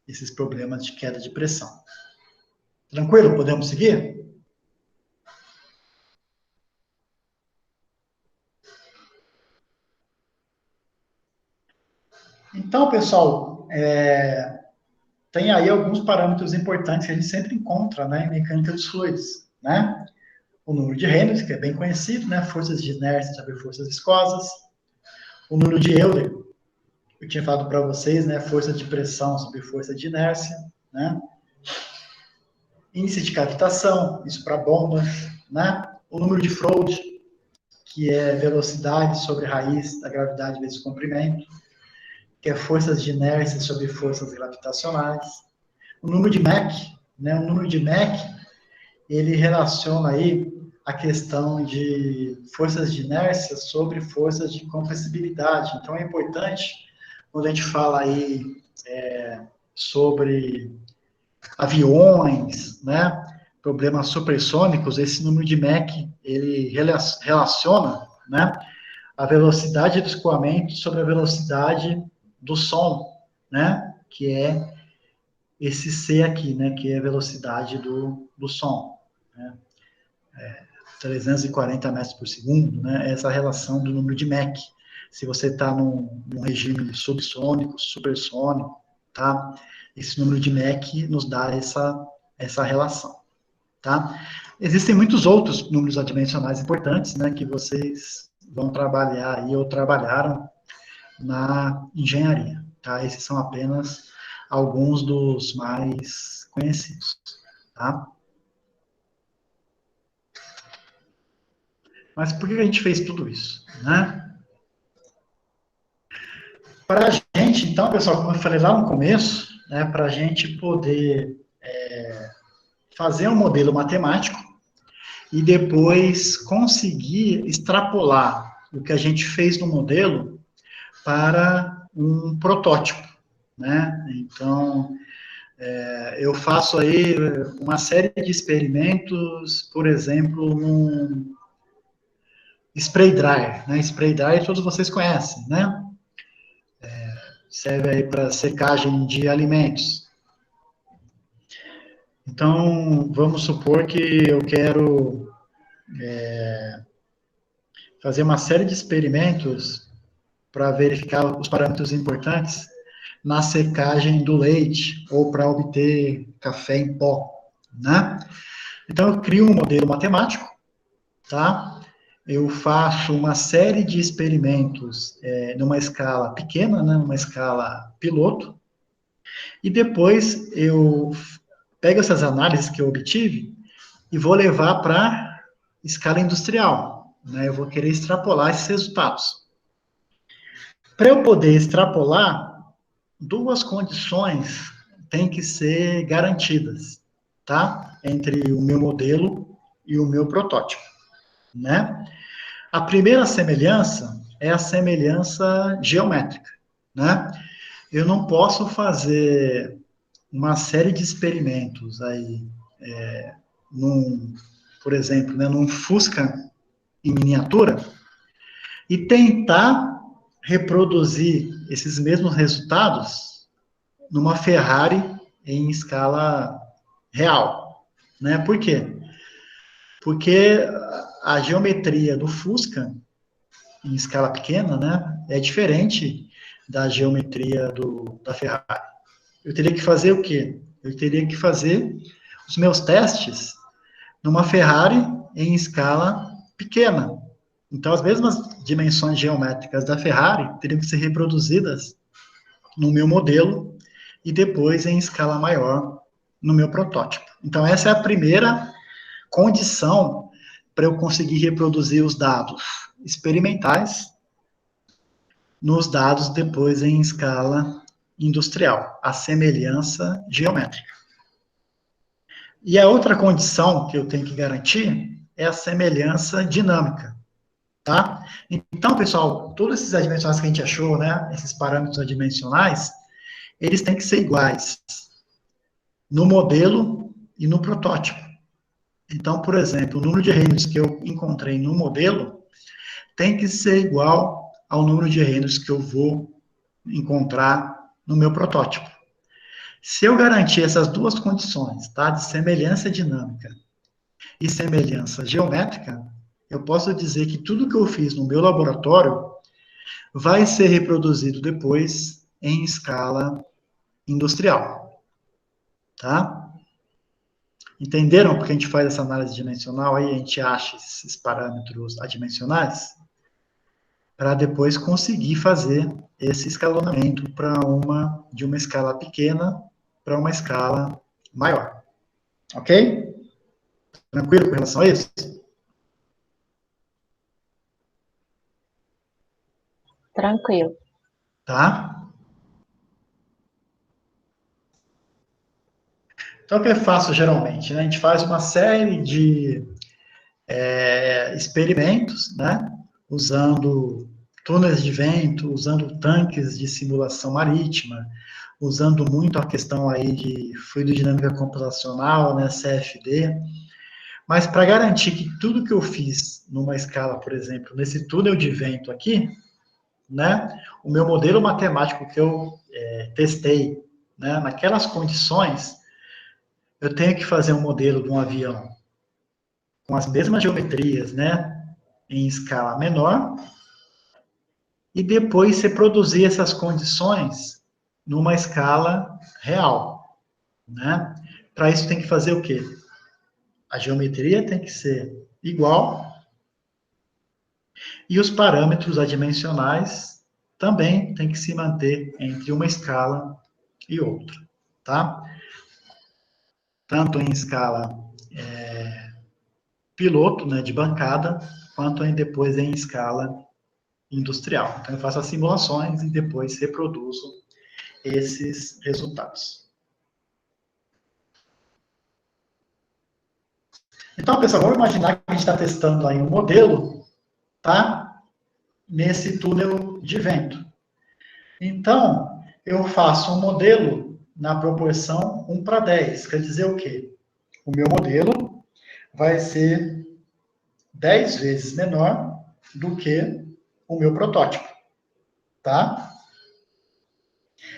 esses problemas de queda de pressão. Tranquilo? Podemos seguir? Então, pessoal, tem aí alguns parâmetros importantes que a gente sempre encontra, né, em mecânica dos fluidos, né? O número de Reynolds, que é bem conhecido, né? Forças de inércia sobre forças viscosas. O número de Euler, eu tinha falado para vocês, né? Força de pressão sobre força de inércia, né? Índice de cavitação, isso para bombas, né? O número de Froude, que é velocidade sobre raiz da gravidade vezes comprimento, que é forças de inércia sobre forças gravitacionais. O número de Mach, né? O número de Mach, ele relaciona aí a questão de forças de inércia sobre forças de compressibilidade. Então, é importante, quando a gente fala aí sobre aviões, né, problemas supersônicos, esse número de Mach, ele relaciona, né, a velocidade do escoamento sobre a velocidade do som, né, que é esse C aqui, né, que é a velocidade do som, né, 340 metros por segundo, né, essa relação do número de Mach. Se você está num regime subsônico, supersônico, tá, esse número de Mach nos dá essa relação, tá? Existem muitos outros números adimensionais importantes, né, que vocês vão trabalhar aí ou trabalharam na engenharia, tá? Esses são apenas alguns dos mais conhecidos, tá? Mas por que a gente fez tudo isso, né? Para a gente, então, pessoal, como eu falei lá no começo, né, para a gente poder fazer um modelo matemático e depois conseguir extrapolar o que a gente fez no modelo para um protótipo, né? Então, eu faço aí uma série de experimentos, por exemplo, num spray dryer, né? Spray dryer todos vocês conhecem, né? Serve aí para secagem de alimentos. Então, vamos supor que eu quero fazer uma série de experimentos para verificar os parâmetros importantes na secagem do leite ou para obter café em pó, né? Então, eu crio um modelo matemático, tá? Eu faço uma série de experimentos numa escala pequena, né? Numa escala piloto, e depois eu pego essas análises que eu obtive e vou levar para escala industrial, né? Eu vou querer extrapolar esses resultados. Para eu poder extrapolar, duas condições têm que ser garantidas, tá? Entre o meu modelo e o meu protótipo, né? A primeira semelhança é a semelhança geométrica, né? Eu não posso fazer uma série de experimentos aí, por exemplo, né, num Fusca em miniatura, e tentar reproduzir esses mesmos resultados numa Ferrari em escala real, né? Por quê? Porque a geometria do Fusca em escala pequena, né, é diferente da geometria da Ferrari. Eu teria que fazer o quê? Eu teria que fazer os meus testes numa Ferrari em escala pequena. Então, as mesmas dimensões geométricas da Ferrari teriam que ser reproduzidas no meu modelo e depois em escala maior no meu protótipo. Então, essa é a primeira condição para eu conseguir reproduzir os dados experimentais nos dados depois em escala industrial, a semelhança geométrica. E a outra condição que eu tenho que garantir é a semelhança dinâmica, tá? Então, pessoal, todos esses adimensionais que a gente achou, né, esses parâmetros adimensionais, eles têm que ser iguais no modelo e no protótipo. Então, por exemplo, o número de Reynolds que eu encontrei no modelo tem que ser igual ao número de Reynolds que eu vou encontrar no meu protótipo. Se eu garantir essas duas condições, tá, de semelhança dinâmica e semelhança geométrica, eu posso dizer que tudo que eu fiz no meu laboratório vai ser reproduzido depois em escala industrial, tá? Entenderam porque a gente faz essa análise dimensional aí, a gente acha esses parâmetros adimensionais para depois conseguir fazer esse escalonamento de uma escala pequena para uma escala maior. Ok? Tranquilo com relação a isso? Tranquilo. Tá? Então, o que eu faço geralmente? Né? A gente faz uma série de experimentos, né? Usando túneis de vento, usando tanques de simulação marítima, usando muito a questão aí de fluidodinâmica computacional, né, CFD, mas para garantir que tudo que eu fiz numa escala, por exemplo, nesse túnel de vento aqui, né, o meu modelo matemático que eu testei, né, naquelas condições, eu tenho que fazer um modelo de um avião com as mesmas geometrias, né, em escala menor, e depois você produzir essas condições numa escala real, né? Para isso tem que fazer o quê? A geometria tem que ser igual e os parâmetros adimensionais também tem que se manter entre uma escala e outra, tá? Tanto em escala piloto, né, de bancada, quanto depois em escala industrial. Então, eu faço as simulações e depois reproduzo esses resultados. Então, pessoal, vamos imaginar que a gente está testando aí um modelo, tá? Nesse túnel de vento. Então, eu faço um modelo na proporção 1:10. Quer dizer o quê? O meu modelo vai ser 10 vezes menor do que o meu protótipo, tá?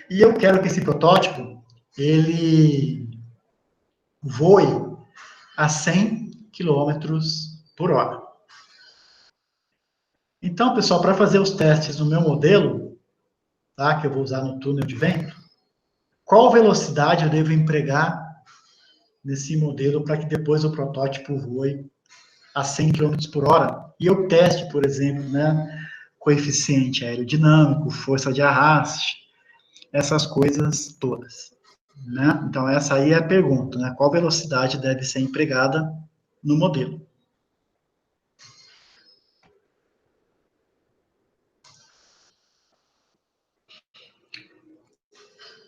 E eu quero que esse protótipo, ele voe a 100 km por hora. Então, pessoal, para fazer os testes no meu modelo, tá, que eu vou usar no túnel de vento, qual velocidade eu devo empregar nesse modelo para que depois o protótipo voe a 100 km por hora? E eu teste, por exemplo, né, coeficiente aerodinâmico, força de arraste, essas coisas todas, né? Então, essa aí é a pergunta, né? Qual velocidade deve ser empregada no modelo?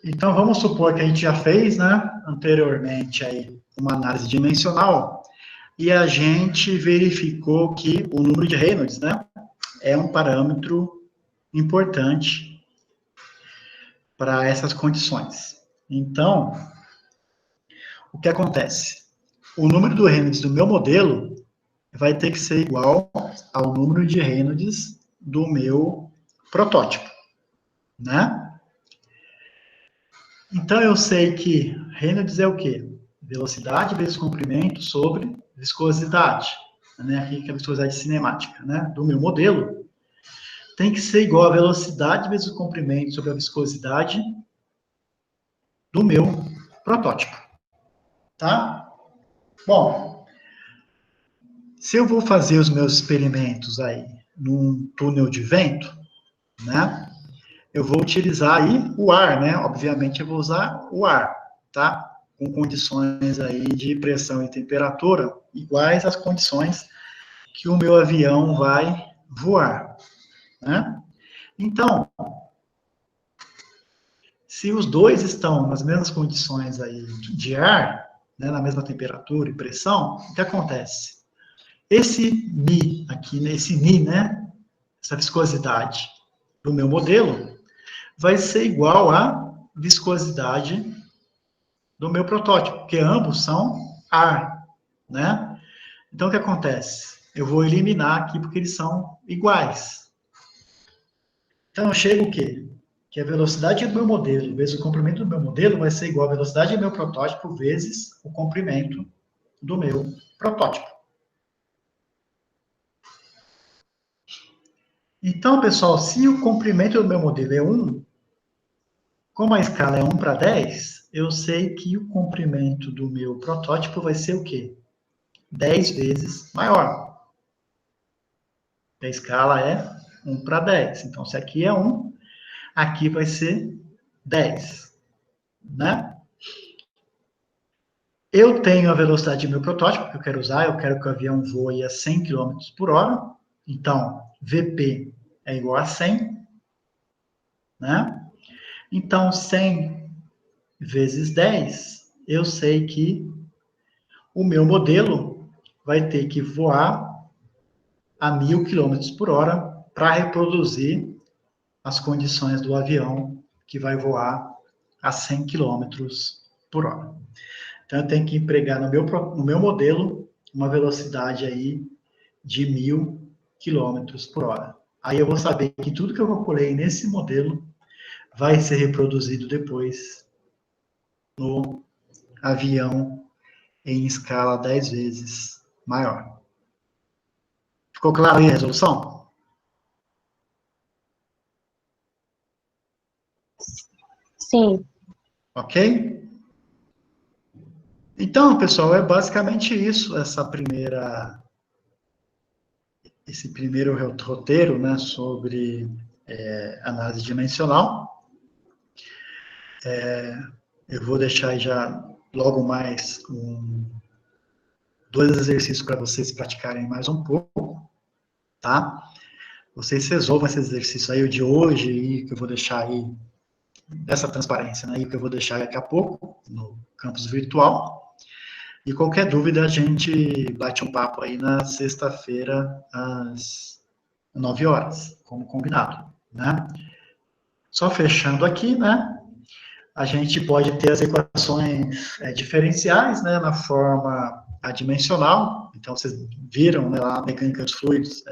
Então, vamos supor que a gente já fez, né, anteriormente aí, uma análise dimensional, e a gente verificou que o número de Reynolds, né, é um parâmetro importante para essas condições. Então, o que acontece? O número do Reynolds do meu modelo vai ter que ser igual ao número de Reynolds do meu protótipo, né? Então, eu sei que Reynolds é o quê? Velocidade vezes comprimento sobre viscosidade, né? Aqui que é a viscosidade cinemática, né? Do meu modelo, tem que ser igual a velocidade vezes o comprimento sobre a viscosidade do meu protótipo, tá? Bom, se eu vou fazer os meus experimentos aí num túnel de vento, né? Eu vou utilizar aí o ar, né? Obviamente eu vou usar o ar, tá? Com condições aí de pressão e temperatura iguais às condições que o meu avião vai voar, né? Então, se os dois estão nas mesmas condições aí de ar, né, na mesma temperatura e pressão, o que acontece? Esse Mi aqui, esse Mi, né? Essa viscosidade do meu modelo vai ser igual à viscosidade do meu protótipo, porque ambos são ar, né? Então, o que acontece? Eu vou eliminar aqui porque eles são iguais. Então, eu chego o quê? Que a velocidade do meu modelo vezes o comprimento do meu modelo vai ser igual à velocidade do meu protótipo vezes o comprimento do meu protótipo. Então, pessoal, se o comprimento do meu modelo é 1, como a escala é 1:10, eu sei que o comprimento do meu protótipo vai ser o quê? 10 vezes maior. A escala é 1:10. Então, se aqui é 1, aqui vai ser 10, né? Eu tenho a velocidade do meu protótipo que eu quero usar, eu quero que o avião voe a 100 km por hora. Então, VP é igual a 100, né? Então, 100 vezes 10, eu sei que o meu modelo vai ter que voar a 1000 km por hora para reproduzir as condições do avião que vai voar a 100 km por hora. Então, eu tenho que empregar no meu modelo uma velocidade aí de 1.000 km por hora. Aí eu vou saber que tudo que eu calculei nesse modelo vai ser reproduzido depois no avião em escala 10 vezes maior. Ficou claro aí a resolução? Sim. Ok? Então, pessoal, é basicamente isso, esse primeiro roteiro, né, sobre análise dimensional. Eu vou deixar aí já logo mais 2 exercícios para vocês praticarem mais um pouco, tá? Vocês resolvam esse exercício aí, o de hoje, e que eu vou deixar aí, dessa transparência, né, e que eu vou deixar daqui a pouco no campus virtual. E qualquer dúvida, a gente bate um papo aí na sexta-feira, às 9 horas, como combinado, né? Só fechando aqui, né? A gente pode ter as equações diferenciais, né, na forma adimensional. Então, vocês viram, né, lá, a mecânica dos fluidos,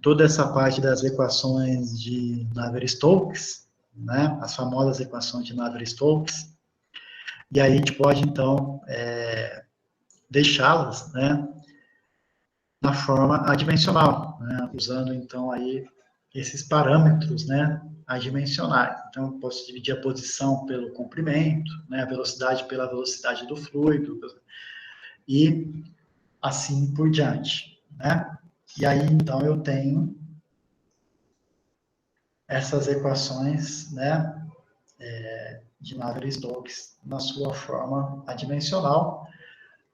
toda essa parte das equações de Navier-Stokes, né, as famosas equações de Navier-Stokes. E aí a gente pode, então, deixá-las, né, na forma adimensional, né, usando, então, aí esses parâmetros, né, adimensionais. Então, eu posso dividir a posição pelo comprimento, né, a velocidade pela velocidade do fluido, e assim por diante, né. E aí, então, eu tenho essas equações, né, de Navier-Stokes na sua forma adimensional,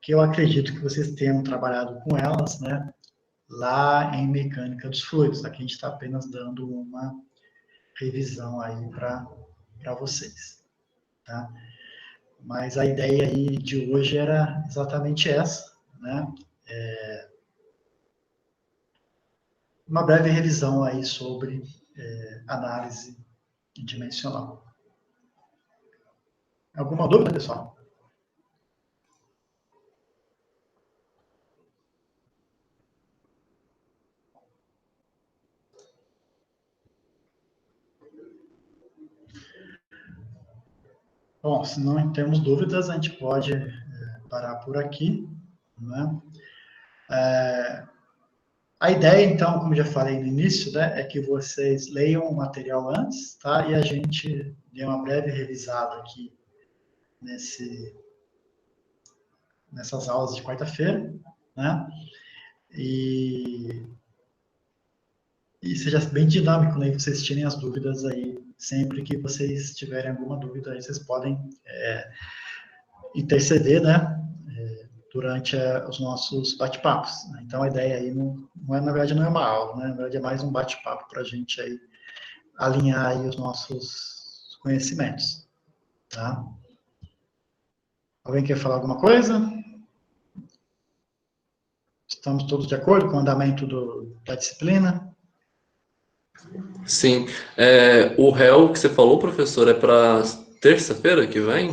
que eu acredito que vocês tenham trabalhado com elas, né, lá em mecânica dos fluidos. Aqui a gente está apenas dando uma revisão aí para vocês, tá? Mas a ideia aí de hoje era exatamente essa, né? Uma breve revisão aí sobre análise dimensional. Alguma dúvida, pessoal? Bom, se não temos dúvidas, a gente pode parar por aqui, né? A ideia, então, como já falei no início, né, é que vocês leiam o material antes, tá? E a gente dê uma breve revisada aqui nessas aulas de quarta-feira, né? E seja bem dinâmico, né? E vocês tirem as dúvidas aí. Sempre que vocês tiverem alguma dúvida, aí vocês podem interceder, né? Durante os nossos bate-papos. Então, a ideia aí na verdade, não é uma aula, né? Na verdade, é mais um bate-papo para a gente aí alinhar aí os nossos conhecimentos, tá? Alguém quer falar alguma coisa? Estamos todos de acordo com o andamento da disciplina? Sim. O réu que você falou, professor, é para terça-feira que vem?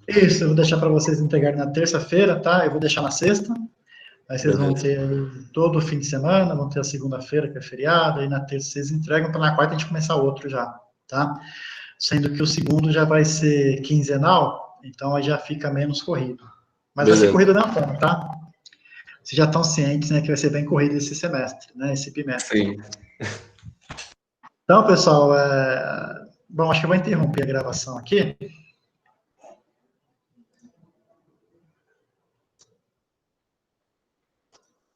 Isso, eu vou deixar para vocês entregarem na terça-feira, tá? Eu vou deixar na sexta. Aí vocês vão ter todo o fim de semana, vão ter a segunda-feira, que é feriado, aí na terça vocês entregam, para na quarta a gente começar outro já, tá? Sendo que o segundo já vai ser quinzenal, então aí já fica menos corrido. Mas vai ser corrido da forma, tá? Vocês já estão cientes, né, que vai ser bem corrido esse semestre, né, esse bimestre. Sim. Então, pessoal, bom, acho que eu vou interromper a gravação aqui.